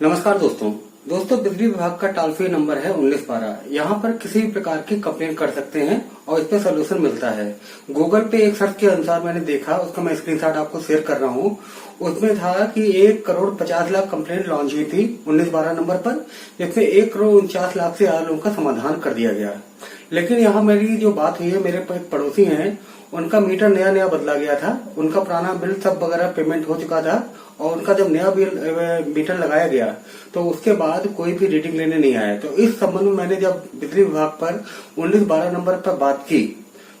नमस्कार दोस्तों बिजली विभाग का टोल फ्री नंबर है 1912। यहाँ पर किसी भी प्रकार की कंप्लेंट कर सकते हैं और इस पे सोल्यूशन मिलता है। गूगल पे एक सर्च के अनुसार मैंने देखा, उसका मैं स्क्रीनशॉट आपको शेयर कर रहा हूँ। उसमें था कि 1,50,00,000 कंप्लेंट लॉन्च हुई थी 1912 नंबर पर, जिसमें 1,49,00,000 से ज्यादा लोगों का समाधान कर दिया गया। लेकिन यहाँ मेरी जो बात हुई है, मेरे पड़ोसी हैं, उनका मीटर नया बदला गया था। उनका पुराना बिल सब वगैरह पेमेंट हो चुका था और उनका जब नया बिल मीटर लगाया गया तो उसके बाद कोई भी रीडिंग लेने नहीं आया। तो इस संबंध में मैंने जब बिजली विभाग पर 1912 नंबर पर बात की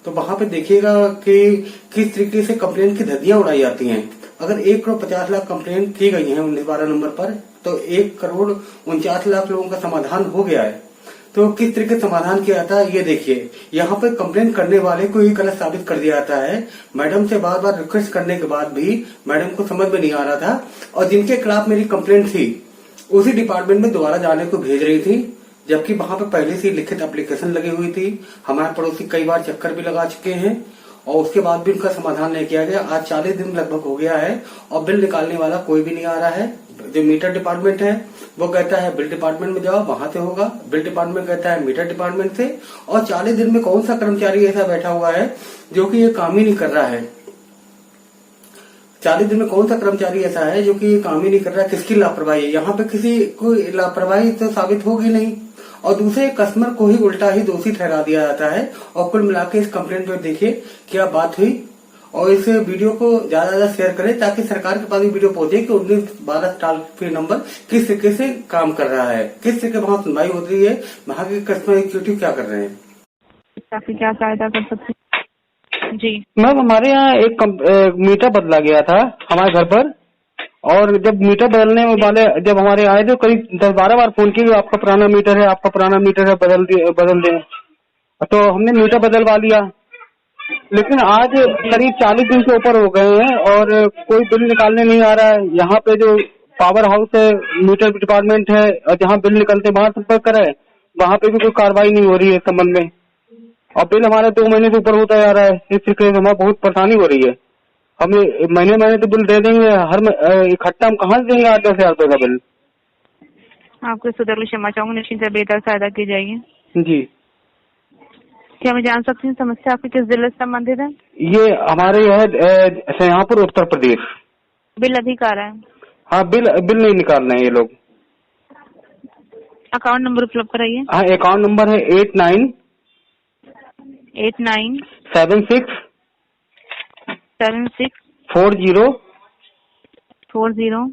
तो वहां पे देखिएगा कि किस तरीके से कंप्लेंट की धज्जियां उड़ाई जाती हैं। अगर 1,50,00,000 कंप्लेंट की गई है 1912 नंबर पर तो 1,49,00,000 लोगों का समाधान हो गया है। तो किस तरीके से समाधान किया जाता है ये देखिए। यहाँ पे कंप्लेंट करने वाले को ही गलत साबित कर दिया जाता है। मैडम से बार बार रिक्वेस्ट करने के बाद भी मैडम को समझ में नहीं आ रहा था और जिनके खिलाफ मेरी कंप्लेंट थी उसी डिपार्टमेंट में दोबारा जाने को भेज रही थी, जबकि वहां पे पहले से लिखित एप्लीकेशन लगी हुई थी। हमारे पड़ोसी कई बार चक्कर भी लगा चुके हैं और उसके बाद भी उनका समाधान नहीं किया गया। आज 40 दिन लगभग हो गया है और बिल निकालने वाला कोई भी नहीं आ रहा है। जो मीटर डिपार्टमेंट है वो कहता है बिल डिपार्टमेंट में जाओ, वहां से होगा। बिल डिपार्टमेंट कहता है मीटर डिपार्टमेंट से। और 40 दिन में कौन सा कर्मचारी ऐसा बैठा हुआ है जो कि ये काम ही नहीं कर रहा है? 40 दिन में कौन सा कर्मचारी ऐसा है जो कि ये काम ही नहीं कर रहा है? किसकी लापरवाही है? यहाँ पे किसी को लापरवाही तो साबित होगी नहीं और दूसरे कस्टमर को ही उल्टा ही दोषी ठहरा दिया जाता है। और कुल मिलाकर इस कंप्लेंट में देखिए क्या बात हुई और इस वीडियो को ज्यादा शेयर करें ताकि सरकार के पास भी वीडियो पहुंचे कि 1912 टोल फ्री नंबर किस तरीके से काम कर रहा है, किस तरीके वहाँ सुनवाई हो रही है, वहाँ के कस्टमर एग्जीक्यूटिव क्या कर रहे हैं। काफी क्या सहायता कर सकते हैं जी मैम? हमारे यहाँ एक मीटर बदला गया था हमारे घर पर और जब मीटर बदलने वाले जब हमारे आए तो करीब 10-12 बार फोन किए, आपका पुराना मीटर है, आपका पुराना मीटर है, बदल दें। तो हमने मीटर बदलवा लिया, लेकिन आज करीब 40 दिन से ऊपर हो गए हैं और कोई बिल निकालने नहीं आ रहा है। यहाँ पे जो पावर हाउस है, मीटर डिपार्टमेंट है और जहाँ बिल निकलते वहां संपर्क करें, वहां पे भी कोई कार्रवाई नहीं हो रही है इस संबंध में। और बिल हमारा 2 महीने से ऊपर होता जा रहा है। इस तरीके से हमें बहुत परेशानी हो रही है। हमें महीने तो बिल दे देंगे, हर इकट्ठा हम कहाँ से देंगे 8-10 हजार रुपए का बिल? आपको सुधर क्षमा चाहूंगी, निश्चित से बेहतर सहायता की जाएगी जी। क्या मैं जान सकती हूँ समस्या आपकी किस जिले से संबंधित है? ये हमारे है शाहजहांपुर, उत्तर प्रदेश। बिल अधिक आ रहा है? हाँ, बिल नहीं निकाल रहे हैं ये लोग। अकाउंट नंबर उपलब्ध कराइए। हाँ, अकाउंट नंबर है 89 76 40 2000।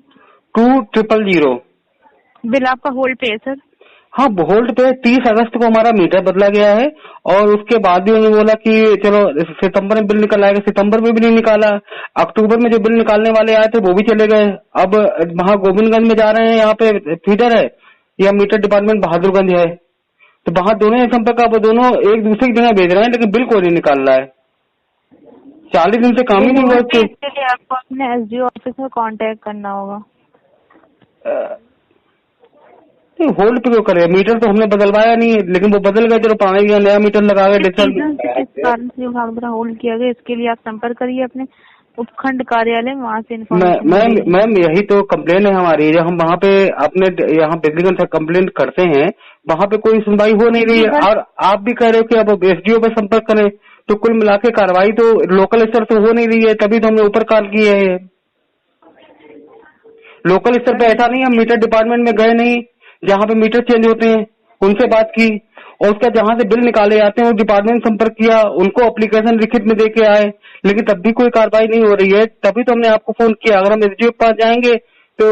बिल आपका होल्ड पे है सर? हाँ, होल्ड पे 30 अगस्त को हमारा मीटर बदला गया है और उसके बाद भी उन्होंने बोला कि चलो सितंबर में बिल निकल आएगा। सितंबर में भी नहीं निकाला। अक्टूबर में जो बिल निकालने वाले आए थे वो भी चले गए। अब वहाँ गोविंदगंज में जा रहे हैं, यहाँ पे फीडर है या मीटर डिपार्टमेंट बहादुरगंज है, तो वहाँ दोनों संपर्क अब दोनों एक दूसरे की जगह भेज रहे हैं, लेकिन बिल कोई नहीं निकाल रहा है। 40 दिन से काम ही नहीं हुआ। इसके लिए आपको अपने एसडीओ ऑफिस में कांटेक्ट करना होगा। होल्ड पे क्यों करे? मीटर तो हमने बदलवाया नहीं है, लेकिन वो बदल गए, चलो पानी का नया मीटर लगा गए। किस कारण से विभाग द्वारा होल्ड किया गया, इसके लिए आप संपर्क करिए अपने उपखंड कार्यालय में, वहाँ से इन्फॉर्मेशन। मैम यही तो कंप्लेन है हमारी। जब हम वहाँ पे अपने यहाँ बिजलीगंज से कंप्लेन करते हैं, वहाँ पे कोई सुनवाई हो नहीं रही है और आप भी कह रहे हो कि अब एसडीओ पे संपर्क करें, तो कुल मिला के कार्रवाई तो लोकल स्तर से हो नहीं रही है। तभी तो हमने ऊपर कॉल की है। लोकल स्तर पे ऐसा नहीं, हम मीटर डिपार्टमेंट में गए नहीं, जहाँ पे मीटर चेंज होते हैं उनसे बात की और उसका जहाँ से बिल निकाले जाते हैं वो डिपार्टमेंट संपर्क किया, उनको एप्लीकेशन लिखित में दे के आए, लेकिन तब भी कोई कार्रवाई नहीं हो रही है। तभी तो हमने आपको फोन किया। अगर हम एसडीओ के पास जाएंगे तो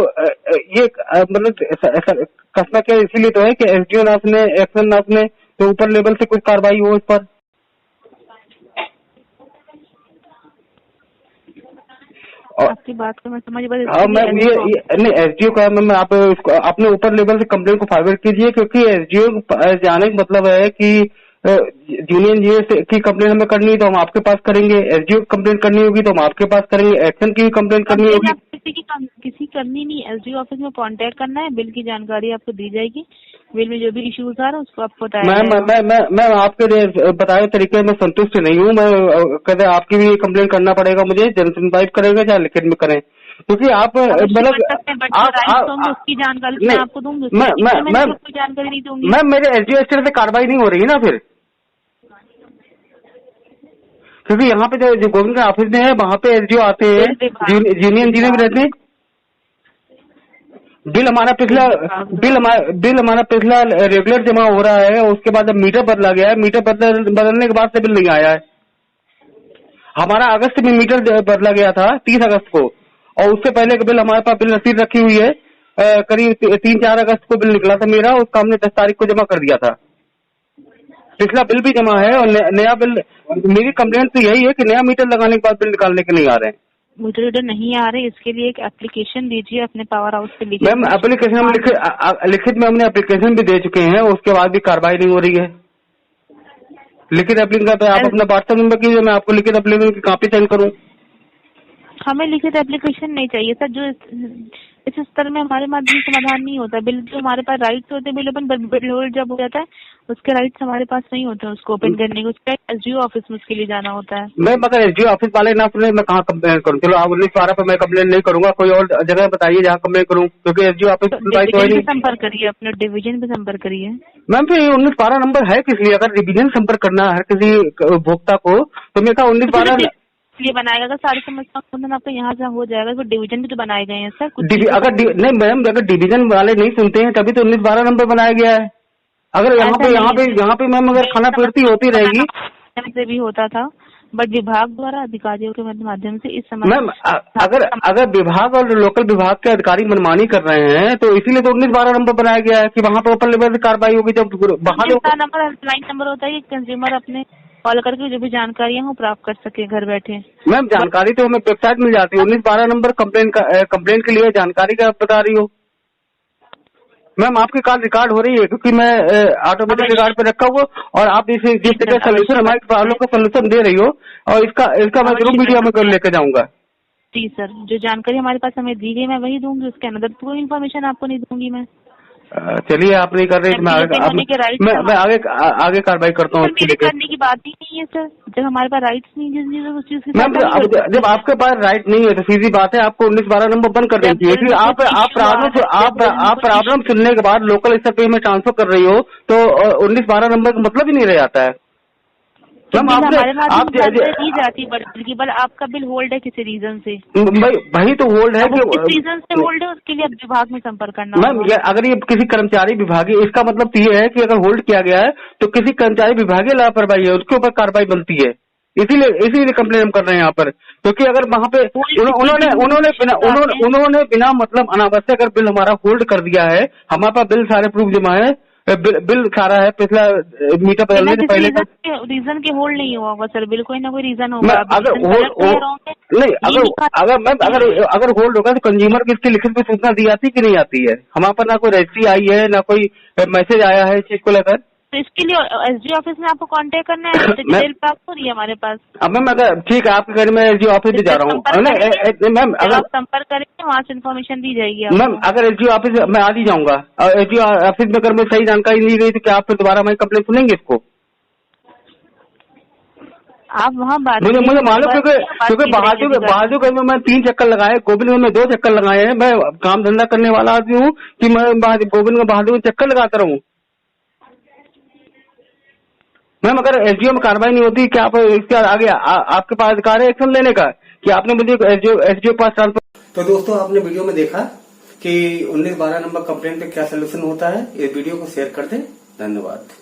ये मतलब कस्टमर केयर इसीलिए तो है कि एसडीओ ना सुने, एक्शन ना सुने, तो ऊपर लेवल से कुछ कार्रवाई हो इस पर। आपकी बात को मैं समझ बस। हाँ मैम, ये नहीं एसडीओ का मैम, आप अपने ऊपर लेवल से कंप्लेंट को फॉरवर्ड कीजिए, क्योंकि एसडीओ जाने का मतलब है कि जूनियर इंजीनियर की कंप्लेंट हमें करनी है तो हम आपके पास करेंगे, एसडीओ की कंप्लेंट करनी होगी तो हम आपके पास करेंगे, एक्शन की भी कंप्लेंट करनी होगी। किसी करनी नहीं, एसडीओ ऑफिस में कांटेक्ट करना है, बिल की जानकारी आपको दी जाएगी, बिल में जो भी इश्यूज आ रहा है उसको आपको बताया। मैं आपके बताए तरीके में संतुष्ट नहीं हूँ। मैं कहते आपकी भी कंप्लेंट करना पड़ेगा मुझे, जन सुनवाई करेंगे चाहे लिखित में करें। क्योंकि आप मतलब उसकी जानकारी मैं आपको दूंगी, कोई जानकारी नहीं दूंगी। मैम मेरे एसडीओ स्टेट से कार्रवाई नहीं हो रही है ना फिर, क्योंकि यहाँ पे जो गवर्नमेंट का ऑफिस में है वहाँ पे एसडीओ आते हैं, जूनियर इंजीनियर भी रहते हैं। बिल हमारा पिछला रेगुलर जमा हो रहा है, उसके बाद अब मीटर बदला गया है, मीटर बदलने के बाद से बिल नहीं आया है। हमारा अगस्त में मीटर बदला गया था 30 अगस्त को, और उससे पहले का बिल हमारे पास बिल रसीद रखी हुई है, करीब 3-4 अगस्त को बिल निकला था मेरा, उसका हमने 10 तारीख को जमा कर दिया था। पिछला बिल भी जमा है और नया बिल। मेरी कंप्लेंट तो यही है कि नया मीटर लगाने के बाद बिल निकालने के नहीं आ रहे हैं। मीटर नहीं आ रहे, इसके लिए एक एप्लीकेशन दीजिए अपने पावर हाउस पे लिखिए। मैम एप्लीकेशन हम लिखित में हमने एप्लीकेशन भी दे चुके हैं, उसके बाद भी कार्रवाई नहीं हो रही है। लिखित एप्लीकेशन पे आप अपना व्हाट्सएप नंबर कीजिए, मैं आपको लिखित एप्लीकेशन की कॉपी सेंड करूँ। हमें लिखित एप्लीकेशन नहीं चाहिए सर, जो इस स्तर में हमारे माध्यम समाधान नहीं होता। बिल जो हमारे पास राइट्स होते हैं, बिल अपन बिल होल्ड जब हो जाता है उसके राइट्स हमारे पास नहीं होते हैं उसको ओपन करने के, उसका एसडीओ ऑफिस में उसके लिए जाना होता है। मैं अगर एसडीओ ऑफिस वाले ना सुने मैं कहाँ कंप्लेन करूँ? चलो आप 19-12 पे मैं कंप्लेन नहीं करूंगा, कोई और जगह बताइए जहाँ कंप्लेन करूँ, क्योंकि एसडीओ ऑफिस संपर्क करिए, अपने डिवीजन पे संपर्क करिए। मैम फिर 19-12 नंबर है किस लिए? अगर डिवीजन संपर्क करना है किसी उपभोक्ता को तो मैं कहा 19-12 ये बनाएगा। अगर सारी समस्या समाधान आपका यहाँ से हो जाएगा, तो डिवीजन भी तो बनाए गए हैं सर। नहीं मैम, अगर डिवीजन वाले नहीं सुनते हैं तभी तो 19-12 नंबर बनाया गया है। अगर यहाँ पे मैम अगर खाना पूर्ति होती रहेगी से भी होता था, बट विभाग द्वारा अधिकारियों के माध्यम से इस समय मैम अगर विभाग और लोकल विभाग के अधिकारी मनमानी कर रहे हैं तो इसीलिए तो 19-12 नंबर बनाया गया है कि वहाँ पे ऊपर लेवल से कार्रवाई होगी। जब बाहर नंबर हेल्पलाइन नंबर होता है कि कंज्यूमर अपने कॉल करके जो भी जानकारी है वो प्राप्त कर सके घर बैठे। मैम जानकारी तो हमें वेबसाइट मिल जाती है। 19-12 नंबर कंप्लेन के लिए जानकारी का बता रही हो। मैम आपकी कॉल रिकॉर्ड हो रही है क्योंकि मैं ऑटोमेटिक रिकॉर्ड पे रखा हुआ, और आप जिस जगह सोल्यूशन हमारी प्रॉब्लम का सोल्यूशन दे रही हो, और इसका मैं जरूर मीडिया में लेकर जाऊंगा। जी सर, जो जानकारी हमारे पास हमें दी गई मैं वही दूंगी, उसके अंदर कोई इन्फॉर्मेशन आपको नहीं दूंगी मैं। चलिए आप नहीं कर रहे, मैं आगे कार्रवाई करता हूँ। करने की बात ही नहीं है सर, जब हमारे पास राइट्स नहीं है उस चीज की। मैम जब आपके पास राइट नहीं है तो सीधी बात है आपको 19-12 नंबर बंद कर देनी चाहिए। फिर आप प्रॉब्लम सुनने के बाद लोकल स्तर पे में ट्रांसफर कर रही हो तो 19-12 नंबर का मतलब ही नहीं रह जाता है। मैम दी जाती बट आपका बिल होल्ड है किसी रीजन से। वही तो होल्ड है कि किस रीजन से होल्ड है, उसके लिए अब विभाग में संपर्क करना। मैम अगर ये किसी कर्मचारी विभागीय, इसका मतलब तो ये है कि अगर होल्ड किया गया है तो किसी कर्मचारी विभागीय लापरवाही है, उसके ऊपर कार्रवाई बनती है। इसीलिए कंप्लेन हम कर रहे हैं यहाँ पर, क्योंकि अगर वहाँ पे उन्होंने बिना मतलब अनावश्यक अगर बिल हमारा होल्ड कर दिया है, हमारे पास बिल सारे प्रूफ जमा है, बिल सारा है पिछला मीटर बदलने से पहले। रीजन के होल्ड नहीं हुआ होगा सर, बिल कोई ना कोई रीजन होगा। अगर होल्ड होगा तो कंज्यूमर की इसकी लिखित में सूचना दी जाती कि नहीं आती है? हमारे पास ना कोई रजिस्ट्री आई है ना कोई मैसेज आया है इस चीज को लेकर। तो इसके लिए एसडीओ ऑफिस में आपको कांटेक्ट करना है, डिटेल प्राप्त हो रही है हमारे पास। अब मैम अगर ठीक है आपके घर में एसडीओ ऑफिस भी जा रहा हूँ मैम, अगर आप संपर्क करेंगे वहाँ से इन्फॉर्मेशन दी जाएगी मैम। अगर एसडीओ ऑफिस मैं आज ही जाऊंगा और एसडीओ ऑफिस में अगर मैं सही जानकारी नहीं गई तो क्या आप फिर दोबारा हमारी कंप्लेंट सुनेंगे इसको? आप वहाँ मुझे मालूम, क्योंकि बहादुरगंज में मैं 3 चक्कर लगाए, गोविंदगंज में 2 चक्कर लगाए हैं। मैं काम धंधा करने वाला आदमी हूँ कि मैं गोविंदगंज बहादुरगंज चक्कर लगाता रहूँ। मैम अगर एसडीओ में कार्रवाई नहीं होती क्या आप इसके आगे आपके पास अधिकार है एक्शन लेने का कि आपने मुझे एसडीओ के पास ट्रांसफर? तो दोस्तों आपने वीडियो में देखा कि 19-12 नंबर कंप्लेंट पे क्या सोल्यूशन होता है। इस वीडियो को शेयर कर दें। धन्यवाद।